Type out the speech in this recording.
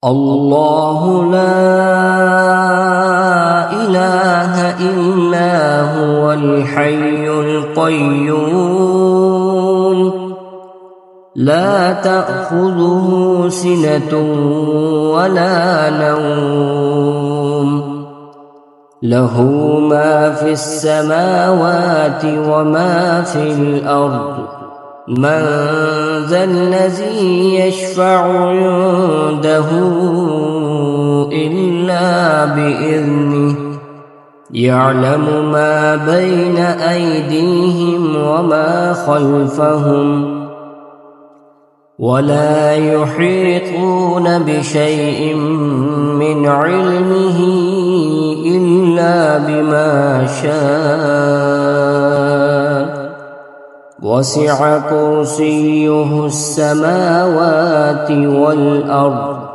الله لا إله إلا هو الحي القيوم لا تأخذه سنة ولا نوم له ما في السماوات وما في الأرض من ذا الذي يشفع عنده إلا بإذنه يعلم ما بين أيديهم وما خلفهم ولا يحيطون بشيء من علمه إلا بما شاء وسع كرسيه السماوات والأرض